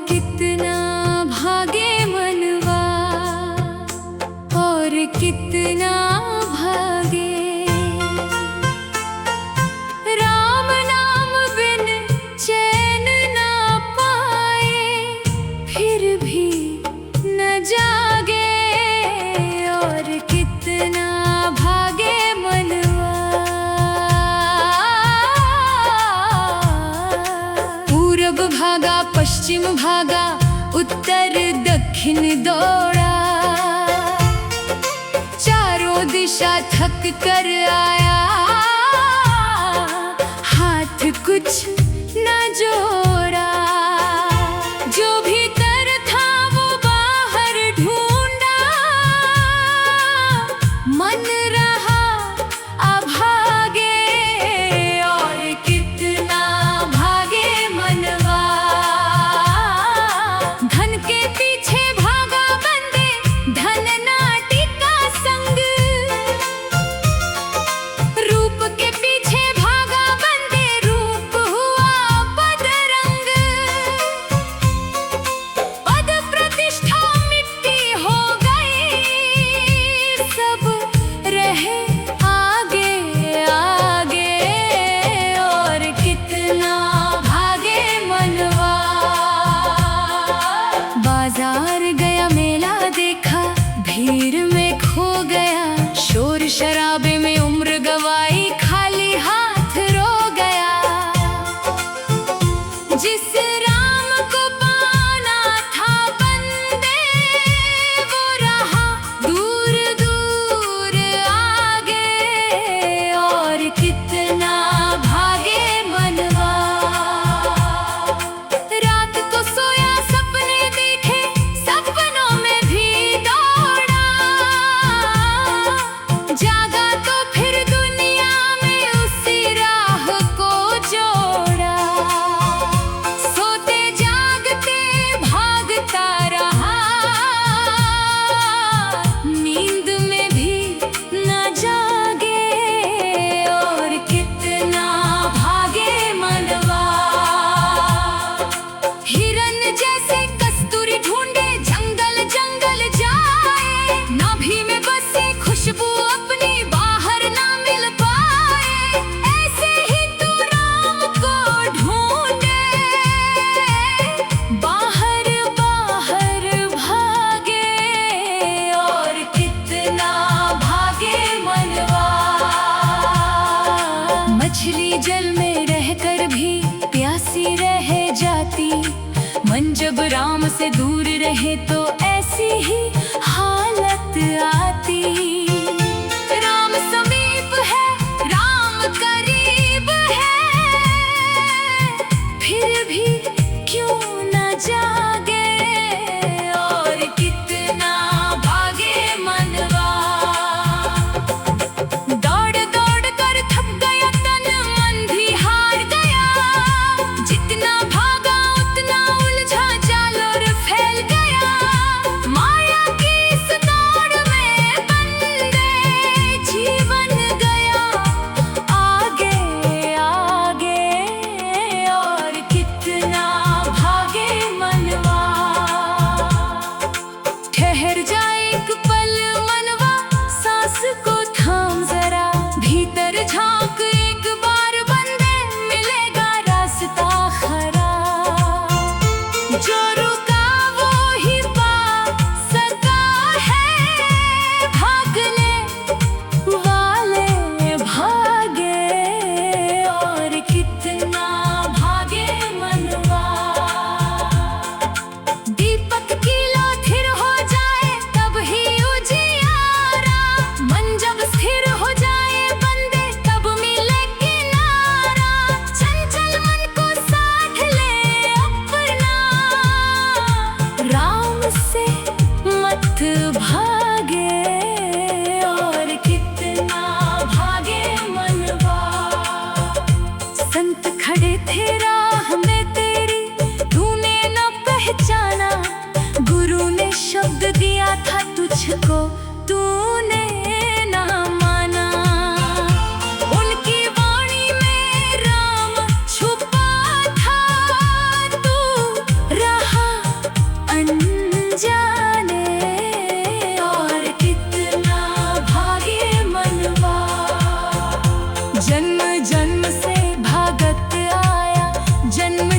कितना भागे मनवा, और कितना भागे। राम नाम बिन चैन ना पाए, फिर भी न जागे। और कितना भागे मनवा। पूरब भागा, पश्चिम भागा, उत्तर दक्षिण दौड़ा। चारों दिशा थक कर आया, हाथ कुछ न जोड़ा। जो भीतर था वो बाहर ढूंढा, मन रहा अभागे। और कितना भागे मनवा। धन के पीछे भागा बंदे, धन ना टिका संग। रूप के पीछे भागा बंदे, रूप हुआ बदरंग। पद प्रतिष्ठा मिट्टी हो गई, सब रहे आगे आगे। और कितना भागे मनवा। बाजार गया, मेला देखा, भीड़ में खो गया। शोर शराबे में उम्र गवाई, खाली हाथ रो गया। जिस राम को पाना था बंदे, वो रहा दूर दूर आगे। और कितना भागे मनवा। रात को सोया, सपने देखे, सपनों में भी दौड़ा। जागा तो फिर दुनिया में उसी राह को जोड़ा। सोते जागते भागता रहा, नींद में भी न जागे। और कितना भागे मनवा। हिरन जैसे कस्तूरी ढूंढे, जंगल जंगल जाए। नाभि में बसे खुशबू अपनी, बाहर ना मिल पाए। ऐसे ही तू राम को ढूंढे, बाहर बाहर भागे। और कितना भागे मनवा। मछली जल में रहकर भी प्यासी रह जाती। मन जब राम से दूर रहे तो ऐसी ही हालत आती। राम समीप है, राम करीब है, फिर भी क्यों न जागे। और कितना भागे मनवा। दौड़ दौड़ कर थक गया तन, मन भी हार गया। जितना भागा उतना उलझा, जाल और फैल गया। माया की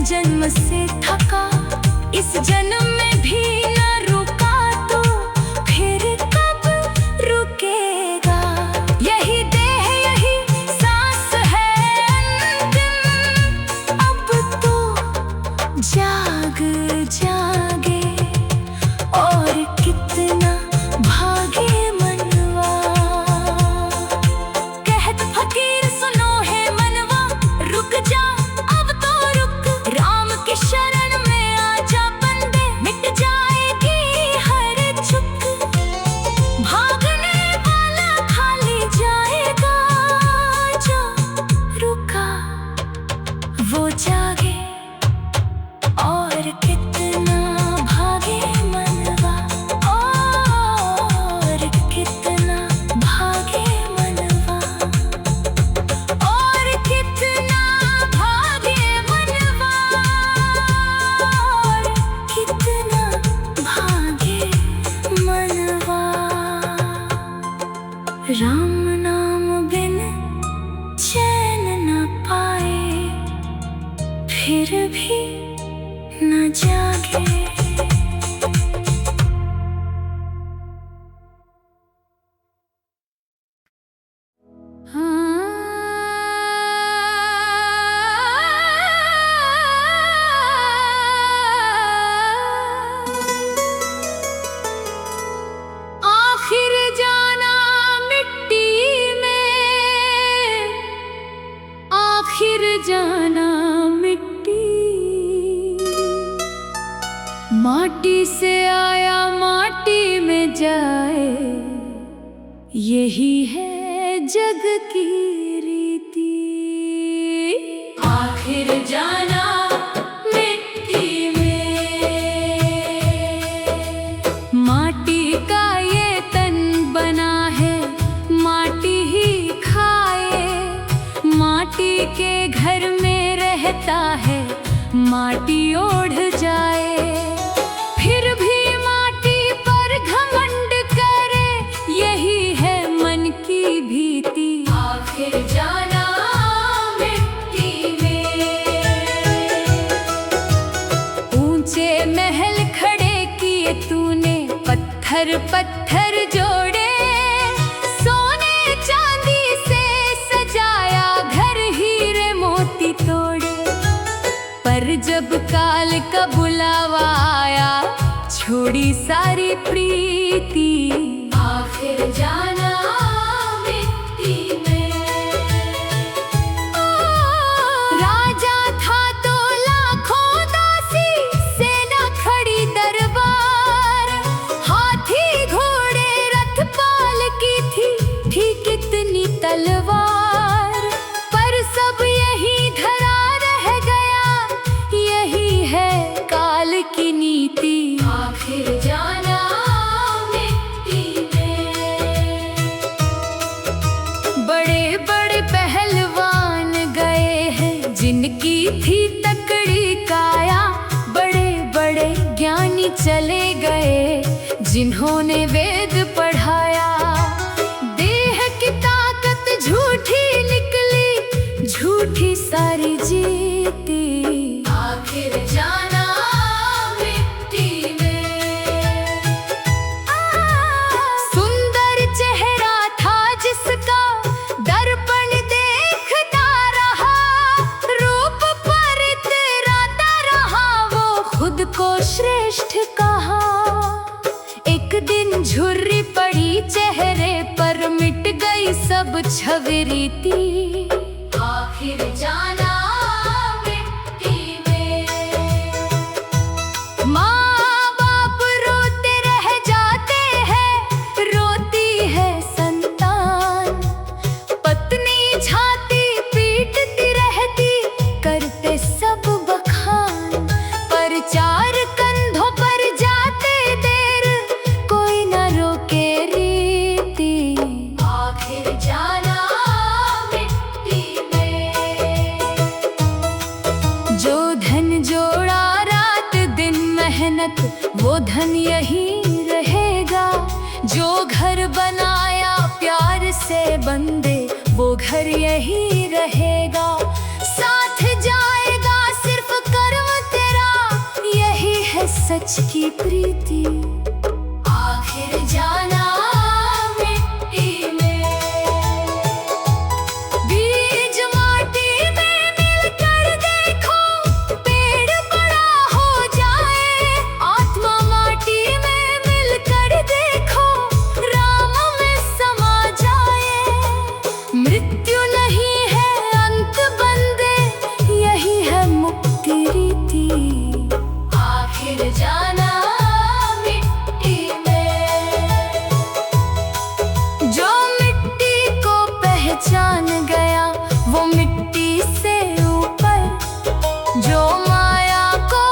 जन्म से थका, इस जन्म में भी न रुका तो फिर कब रुकेगा। यही देह यही सांस है अंतिम, अब तो जाग जागे और कितना भागे मनवा। कहत फकीर सुनो है मनवा, रुक जा अब तो रुक, राम की शरण में आजा बंदे, मिट जाएगी हर चुक। भागने वाला खाली जाएगा, जो रुका वो जागे और कितना भागे मनवा, और कितना भागे मनवा, और कितना भागे मनवा, और कितना भागे मनवा। राम नाम बिन चैन न पाए, फिर भी न जागे। आखिर जाना मिट्टी में, आखिर जाना मिट्टी, माटी से आया माटी में जाए, यही है जग की रीति। आखिर जाना मिट्टी में, माटी का ये तन बना है, माटी ही खाए, माटी के घर में रहता है, माटी ओढ़ जाए, फिर भी माटी पर घमंड करे, यही है मन की भीति। आखिर जाना मिट्टी में, ऊंचे महल खड़े किए तूने, पत्थर पत्थर जोड़े, सोने चांदी से सजाया घर, हीरे मोती तोड़े, पर जब काल का बुलावा आया, छोड़ी सारी प्रीति। आखिर जाना मिट्टी में, राजा था तो लाखों दासी, सेना खड़ी दरबार, हाथी घोड़े रथ पालकी थी कितनी तलवार, पर सब यही धरा रह गया, यही है काल की नीति। आखिर जाना मिट्टी में, बड़े बड़े पहलवान गए हैं, जिनकी थी तकड़ी काया, बड़े बड़े ज्ञानी चले गए, जिन्होंने वेद पढ़ाया, देह की ताकत झूठी निकली, झूठी सारी जीती। आखिर जाना मिट्टी में, सुंदर चेहरा था जिसका, दर्पण देखता रहा, रूप पर इतराता रहा, वो खुद को श्रेष्ठ कहा। एक दिन झुर्री पड़ी चेहरे पर, मिट गई सब छवि रीति। आखिर जाना मिट्टी में, माँ बाप रोते रह जाते हैं, रोती है संतान, पत्नी छाती पीटती रहती, करते सब बखान, पर चार कंधों पर जाते देर, कोई न रोके रीति। आखिर जाना मिट्टी में, जो धन जोड़ा रात दिन मेहनत, वो धन यही रहेगा, जो घर बनाया प्यार से बंदे, वो घर यही रहेगा, साथ जाएगा सिर्फ कर्म सच की प्रीति। आखिर जाना मिट्टी में, बीज माटी में मिलकर देखो, पेड़ बड़ा हो जाए। आत्मा माटी में मिलकर देखो, राम में समा जाए। मृत्यु नहीं है अंत बंदे, यही है मुक्ति रीति। आखिर जाना मिट्टी में, जो मिट्टी को पहचान गया वो मिट्टी से ऊपर, जो माया को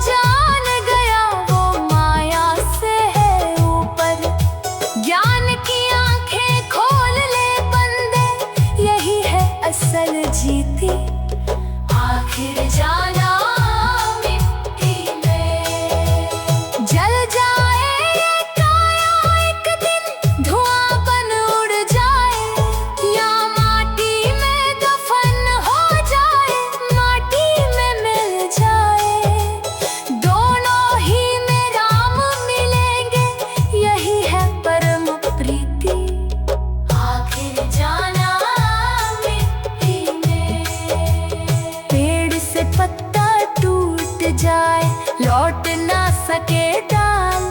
जान गया वो माया से है ऊपर। ज्ञान की आंखें खोल ले बंदे, यही है असल जीती। आखिर जाना मिट्टी में, जल जाए ये काया एक दिन, धुआं बन उड़ जाए, या माटी में दफन हो जाए, माटी में मिल जाए। दोनों ही में राम मिलेंगे, यही है परम प्रीति। आखिर जाना मिट्टी में, पेड़ से पत्ता टूट जाए, लौट ना सके डाल।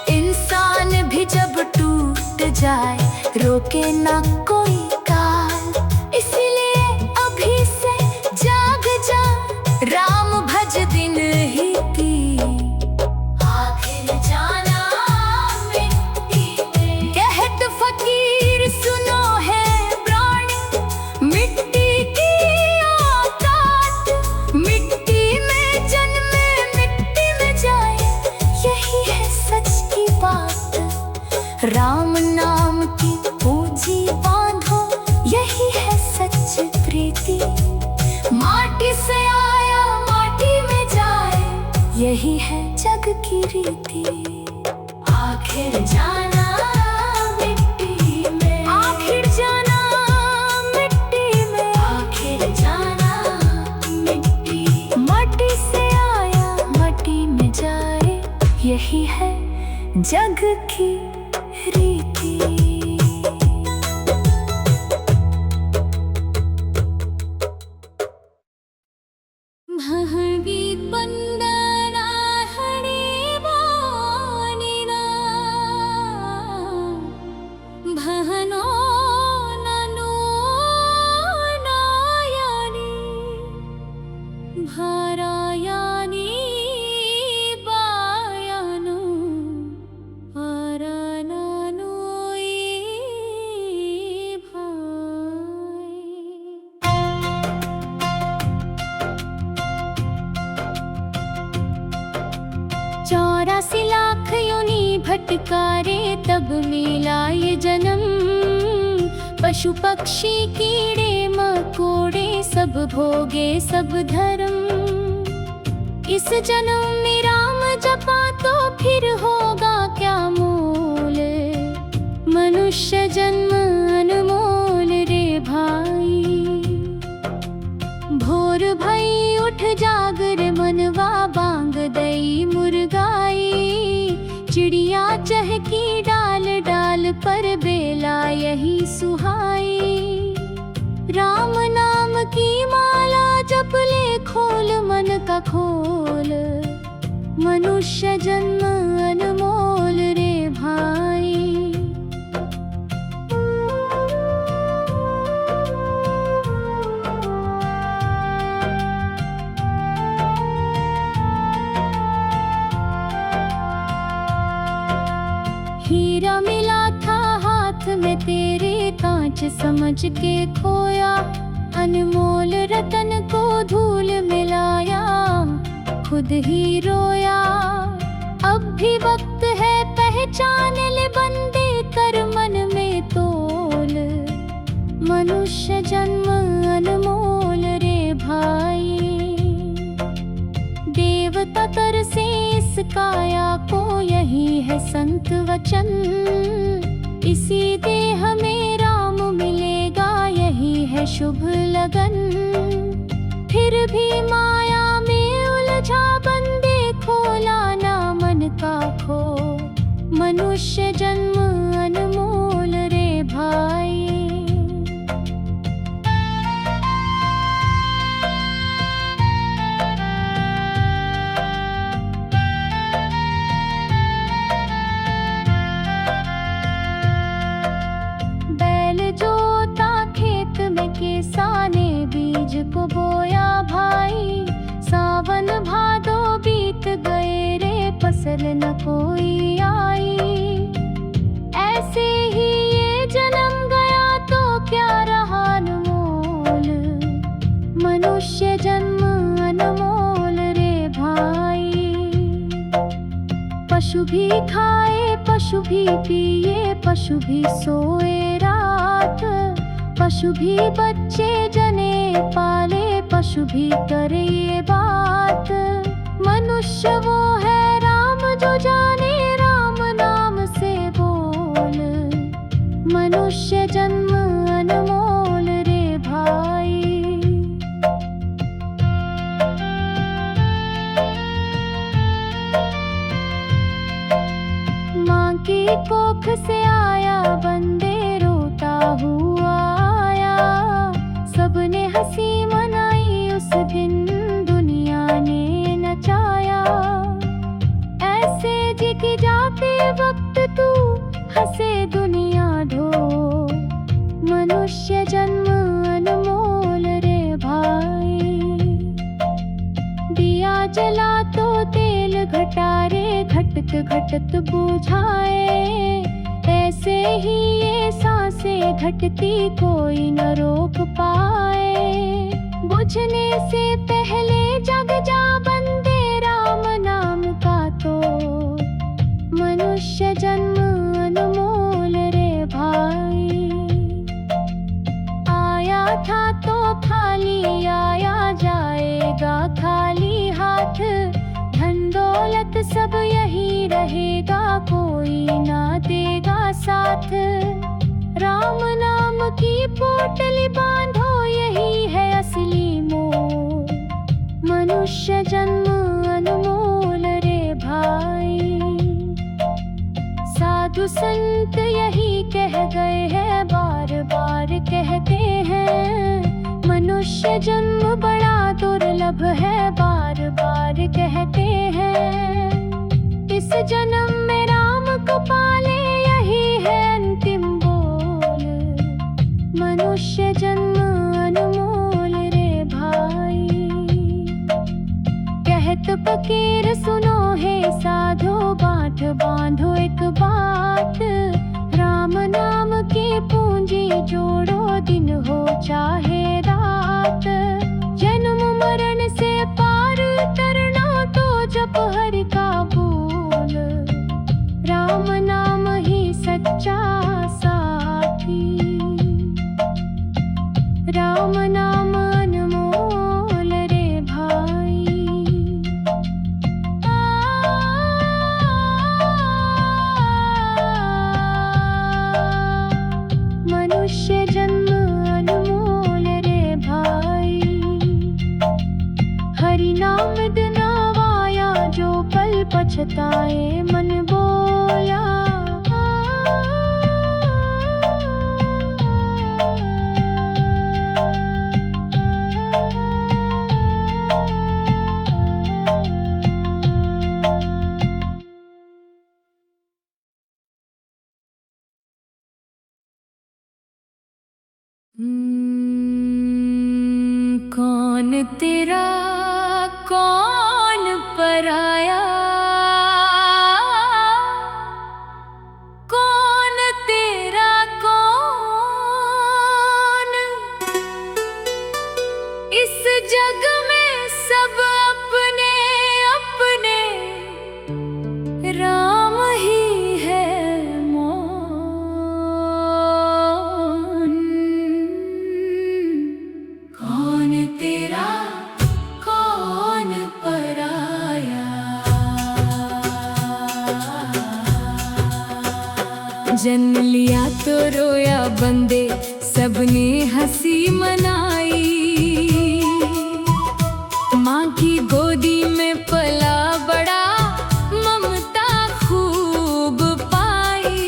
इंसान भी जब टूट जाए, रोके ना कोई काल। इसलिए अभी से जाग जा, राम भज दिन ही की। आखिर जाना मिट्टी में, कहत फकीर सुनो है प्राणी, मिट्टी की औकात। मिट्टी में जन्मे मिट्टी में जाए, यही है सच की बात। राम नाम की पूंजी बांधो, यही है सच प्रीति। माटी से आया माटी में जाए, यही है जग की रीति। आखिर जाना मिट्टी में, आखिर जाना मिट्टी में, आखिर जाना मिट्टी। माटी से आया माटी में जाए, यही है जग की रीति। महगी बंदना हरी बानिना, बहनो ननु नायानी, भरायानी बायानु, अरनानु भाई। 84 लाख योनि भटकारे तब मिला ये जन्म। पशु पक्षी कीड़े मकोड़े सब भोगे सब धर्म। इस जन्म में राम जपा तो फिर होगा क्या मोल। मनुष्य जन्म अनमोल रे भाई। भोर भई उठ जाग रे मनवा, बांग दई मुर्गाई। चिड़िया चहकी डाल डाल पर, बेला यही सुहाई। राम नाम की माला जप ले, खोल मन का खोल। मनुष्य जन्म अनमोल रे भाई। हीरा मिला था हाथ में तेरे, कांच समझ के खोया। अनमोल रतन को धूल मिलाया, खुद ही रोया। अब भी वक्त है पहचान ले बंदे, कर मन में तोल। मनुष्य जन्म अनमोल रे भाई। देवता तर से इस काया को, यही है संत वचन। इसी देह में राम मिलेगा, यही है शुभ लगन। फिर भी माया में उलझा बंदे, खोला नस्ल न कोई आई। ऐसे ही ये जन्म गया तो क्या रहा अनमोल, मनुष्य जन्म अनमोल रे भाई। पशु भी खाए, पशु भी पिए, पशु भी सोए रात, पशु भी बच्चे जने पाले, पशु भी करे ये बात। मनुष्य वो है राम जो जाने राम नाम से बोल, मनुष्य जन्म अनमोल रे भाई। माँ की कोख से आया बंदे रोता हुआ आया, सबने हंसी मनाई उस दिन दुनिया ने नचाया। ऐसे जी की जाते वक्त तू हंसे दुनिया ढो, मनुष्य जन्म अनमोल रे भाई। दिया जला तो तेल घटारे, घटत घटत बुझाए। ऐसे ही ये सांसें घटती कोई न रोक पाए। बुझने से पहले जग जा बंदे राम नाम का तो, मनुष्य जन्म अनमोल रे भाई। आया था तो खाली आया जाएगा खाली हाथ, धन दौलत सब यही रहेगा कोई ना देगा साथ। राम नाम की पोटली बांधो यही है असली मोह, मनुष्य जन्म अनमोल रे भाई। साधु संत यही कह गए हैं बार बार कहते हैं, मनुष्य जन्म बड़ा दुर्लभ है बार बार कहते हैं। इस जन्म में राम को पाले यही है अंतिम बोल, मनुष्य जन्म अनमोल रे भाई। कहत फकीर सुनो हे साधो, गांठ बांधो एक बात, राम नाम की पूंजी जोड़ो दिन हो चाहे रात। जन्म मरण से पार तरना तो जप हरि का बोल, राम नाम ही सच्चा साथी। राम नाम अनमोल रे भाई। मनुष्य जन्म अनमोल रे भाई। हरि नाम दिन आया जो पल पछताए मन बोया। कौन तेरा कौन पराया, कौन तेरा कौन। इस जग में सब अपने अपने, राम ही है मौन। कौन तेरा कौन पराया, जन्म लिया तो रोया बंदे सबने हंसी मनाई। माँ की गोदी में पला बड़ा ममता खूब पाई,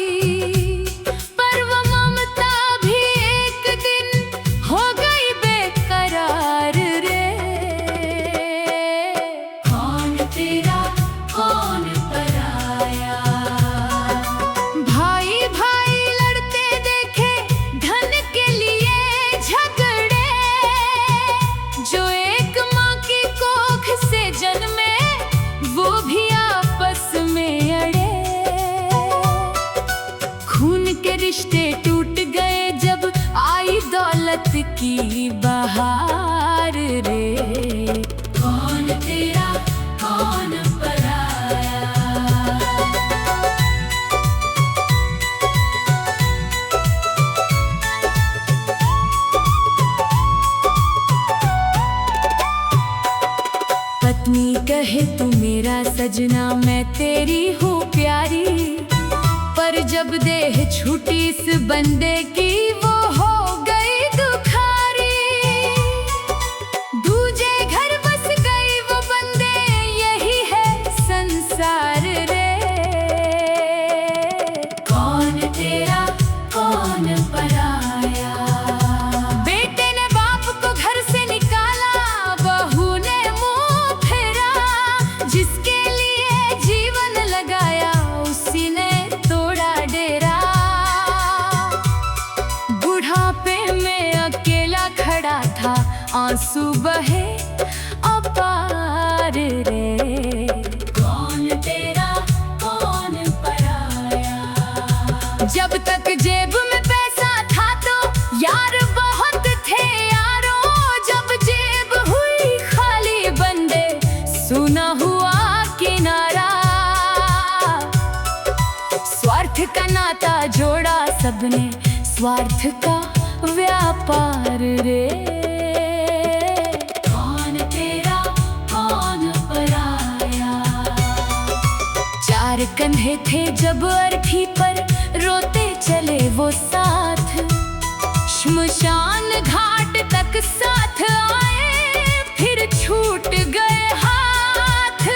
पर वो ममता भी एक दिन हो गई बेकरार रे। कौन तेरा कौन पराया, भाई भाई लड़ते देखे धन के लिए झगड़े। की बहार रे। कौन तेरा कौन पराया। पत्नी कहे तू मेरा सजना, मैं तेरी हूँ प्यारी, पर जब देह छूटी इस बंदे की वो हो गई दुखारी। दूजे घर बस गई वो बंदे, यही है संसार रे। कौन तेरा कौन पराया। बेटे ने बाप को घर से निकाला, बहू ने मुंह फेरा, जिसके लिए जीवन लगाया उसी ने तोड़ा डेरा। बुढ़ापे में अकेला खड़ा था, आंसू बहे अपार रे। कौन तेरा कौन पराया। जब तक जेब में पैसा था तो यार बहुत थे यारों, जब जेब हुई खाली बंदे सुना हुआ किनारा। स्वार्थ का नाता जोड़ा सबने, स्वार्थ का व्यापार रे। कौन तेरा कौन पराया। चार कंधे थे जब अर्थी पर, रोते चले वो साथ, श्मशान घाट तक साथ आए, फिर छूट गए हाथ।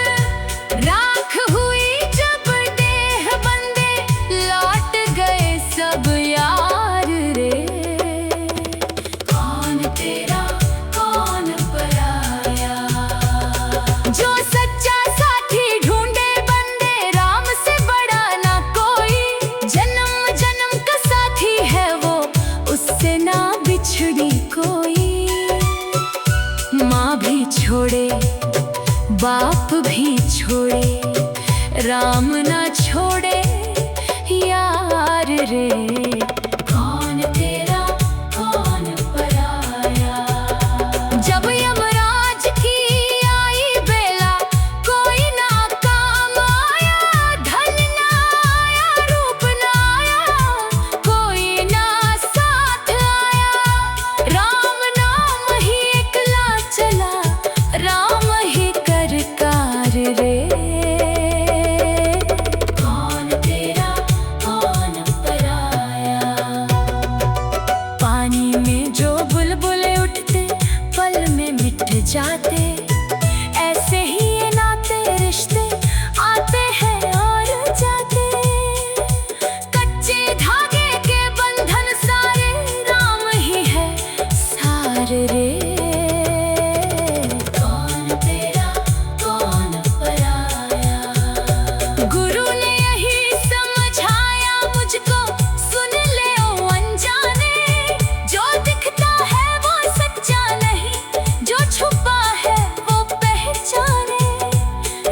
राख हुई जब देह बंदे, लौट गए सब यार रे। कौन तेरा कौन पराया। जो सच्चा साथी ढूंढे बंदे, राम से बड़ा ना कोई, जन्म जन्म का साथी है वो, उससे ना बिछड़ी कोई। माँ भी छोड़े बाप भी छोड़े, राम ना छोड़े यार रे। कौन तेरा कौन पराया। जब यमराज की आई बेला, कोई ना काम आया, धन ना आया, रूप ना आया, कोई ना साथ आया। राम नाम ही एकला चला, राम ही कर कार रे। कौन तेरा कौन पराया। पानी में जो बुलबुले उठते, पल में मिट जाते, ऐसे ही ये नाते रिश्ते आते हैं और जाते। कच्चे धागे के बंधन सारे, राम ही है सार रे। कौन तेरा कौन पराया। गुरु ने यही समझाया मुझको, सुन ले ओ अनजाने, जो दिखता है वो सच्चा नहीं, जो छुपा है वो पहचाने।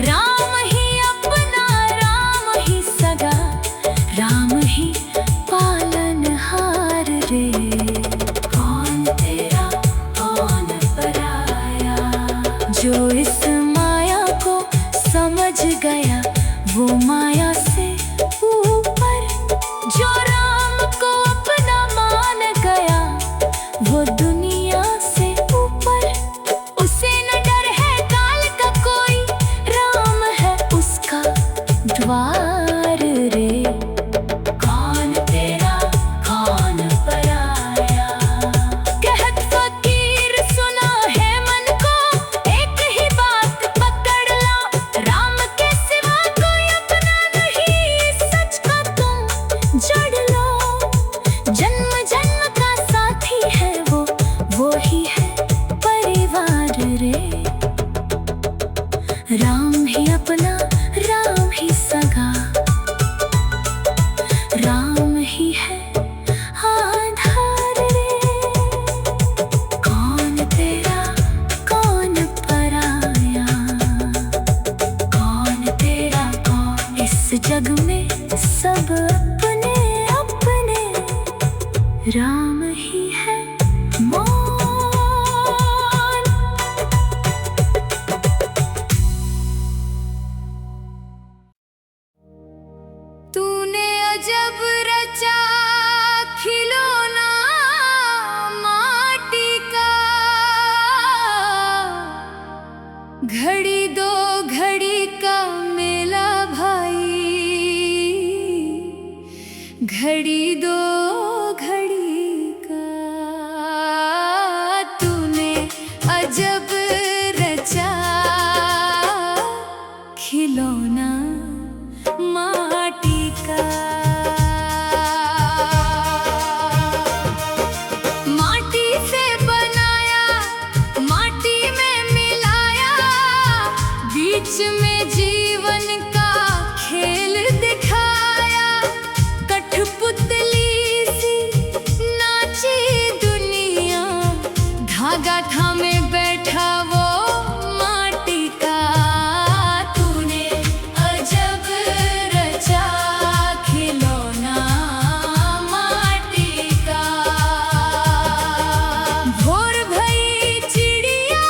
राम ही अपना, राम ही सगा, राम ही पालनहार रे। कौन तेरा कौन पराया। जो इस माया को समझ गया वो माया से ऊपर, जो राम को अपना मान गया वो दुनिया से ऊपर। उसे न डर है काल का कोई, राम है उसका द्वार रे। कौन तेरा कौन पराया। कहत फकीर सुना है मन को, एक ही बात पकड़ लो, राम के सिवा कोई अपना नहीं, सच का तुम जड़ लो। जन्म जन्म का साथी है वो ही है परिवार रे। राम ही अपना, राम ही सगा, राम ही है आधार रे। कौन तेरा कौन पराया। कौन तेरा कौन। इस जग में सब अपने अपने, राम ही है मोह। घड़ी दो घड़ी का तूने अजब रचा, खिलौना माटी का। माटी से बनाया, माटी में मिलाया, बीच में जीवन का खेल दिखाया। कठपुतली सी नाची दुनिया, धागा थामे बैठा वो माटी का। तूने अजब रचा, खिलौना माटी का। भोर भई चिड़िया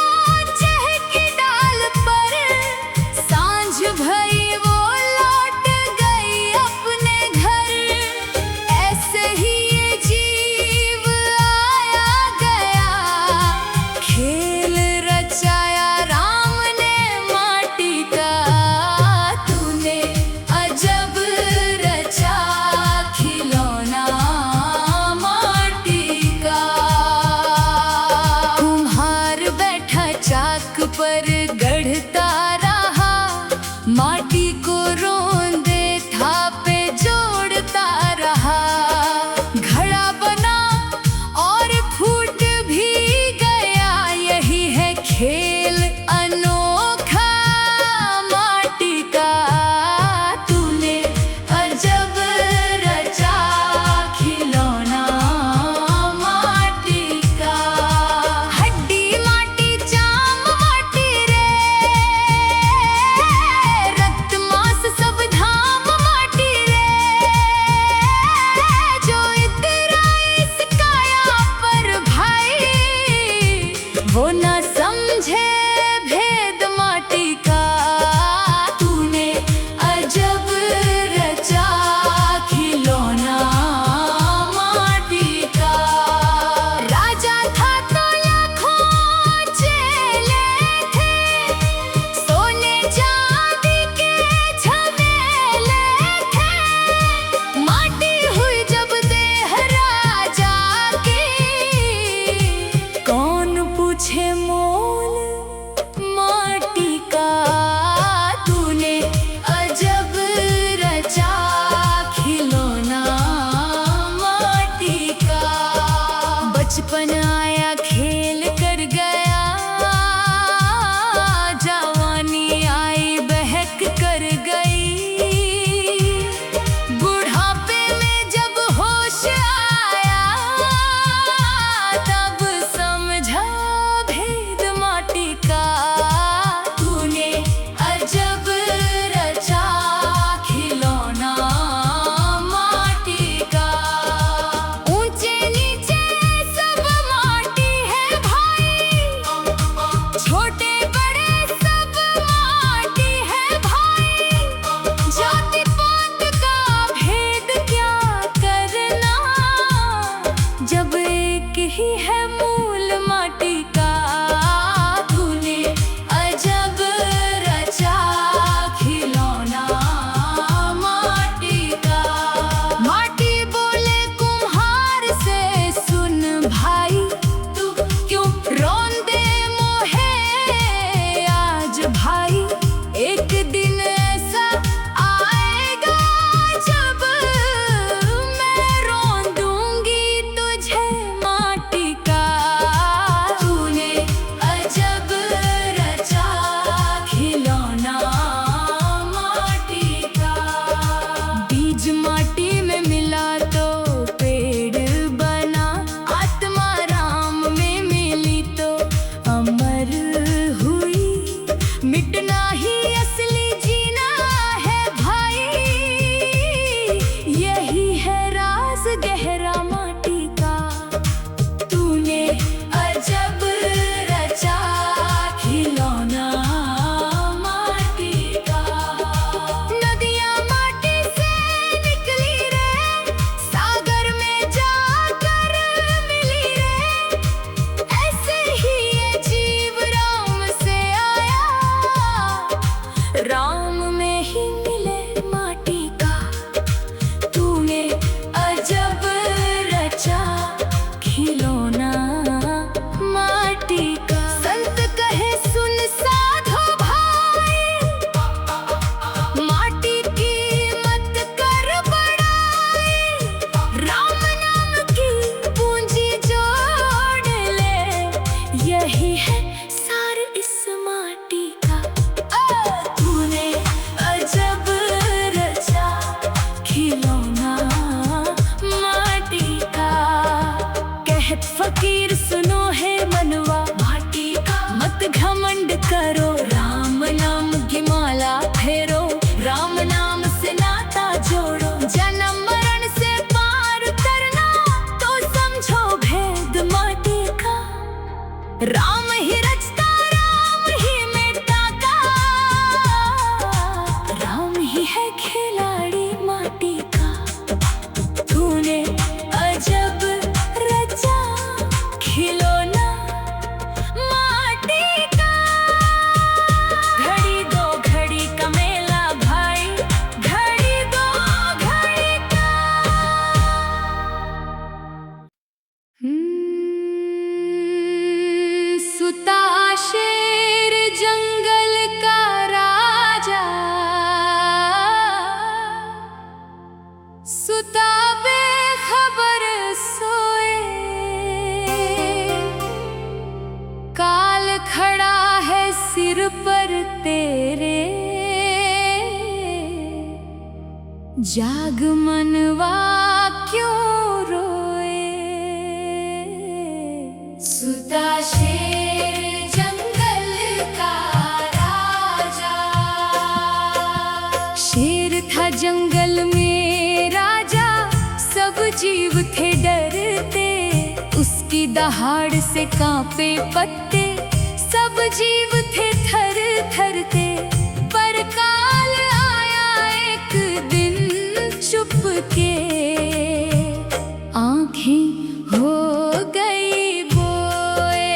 चहकी डाल पर, सांझ भई वो लौट गई अपने घर। ऐसे ही ये जीव आया गया, खेल रचाया राम ने माटी का। तूने अजब रचा, खिलौना माटी का। कुम्हार बैठा चाक पर गढ़ता रहा, माटी को रोंदे थापे जोड़ता रहा। घड़ा बना और फूट भी गया, यही है खेल अनोखा माटी का। तूने अजब रचा, खिलौना माटी का। हड्डी माटी चाम माटी रे, रक्त जाग मनवा क्यों रोए, सुता शेर जंगल का राजा। शेर था जंगल में राजा, सब जीव थे डरते, उसकी दहाड़ से कांपे पत्ते, सब जीव थे थर थरते। पर काल आया एक दिन चुपके, आंखें हो गई बोए,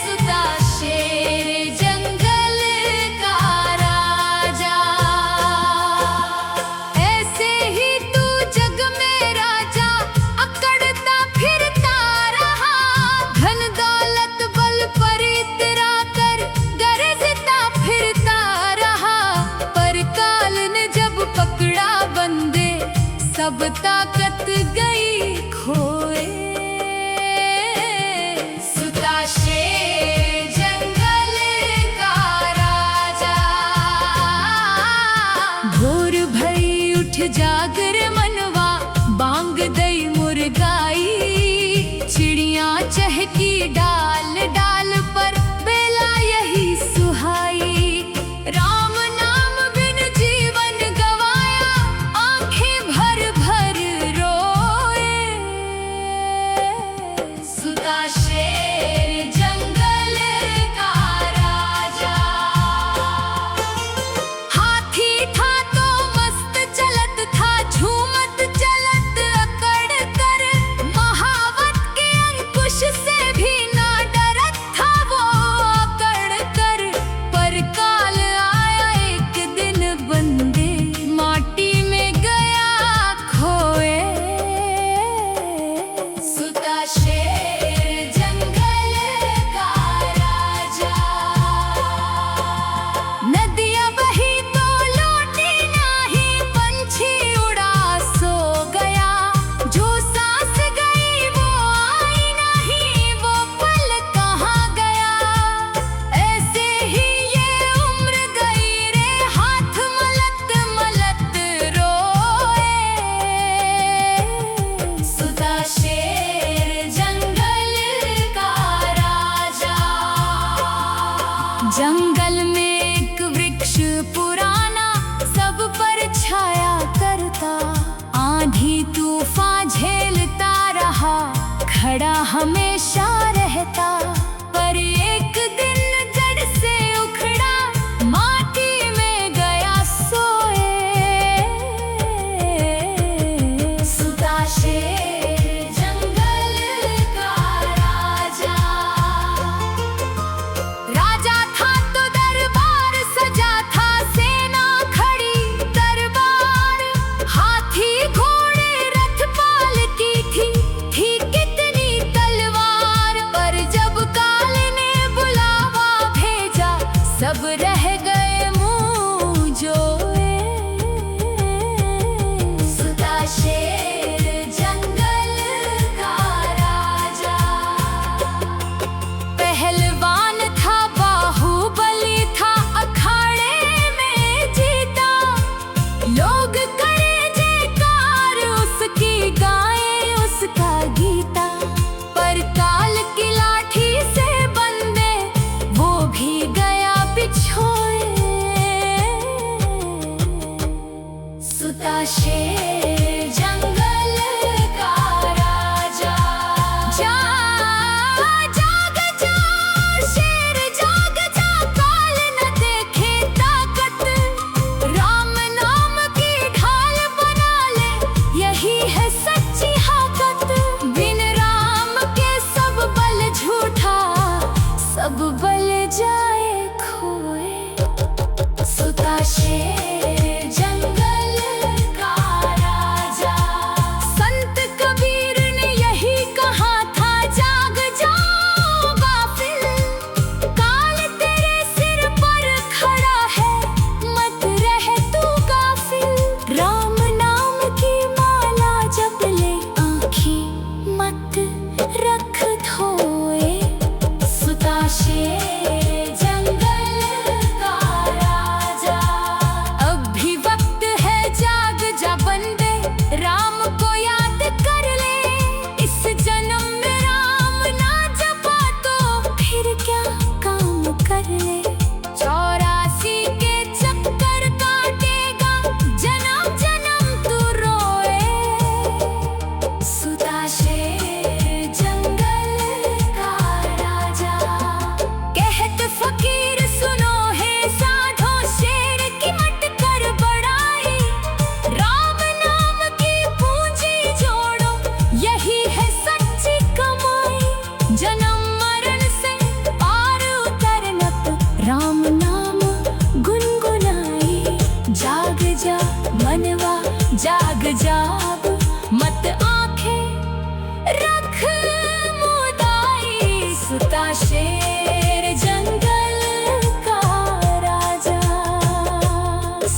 सुता शेर जंगल का राजा। ऐसे ही तू जग में राजा अकड़ता फिरता रहा, धन दौलत बल पर इतरा कर गरजता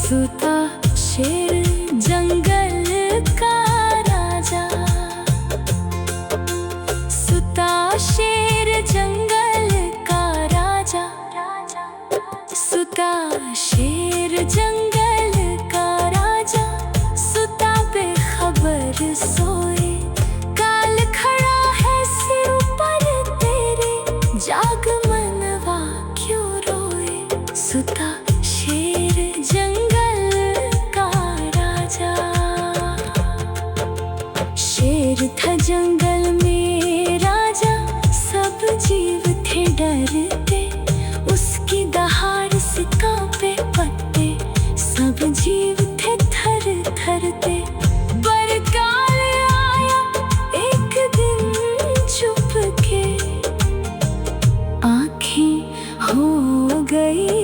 सुता शेर जंगल का राजा, सुता शेर जंगल का राजा, सुता शेर जंगल का राजा, सुता बेखबर सोए। काल खड़ा है सिर पर तेरे, जाग मनवा क्यों रोए। सुता शेर जंगल का राजा। शेर था जंगल में राजा, सब जीव थे डरते, उसकी दहाड़ से कांपे पत्ते, सब जीव थे थर थरते। पर काल आया एक दिन चुपके, आँखें हो गई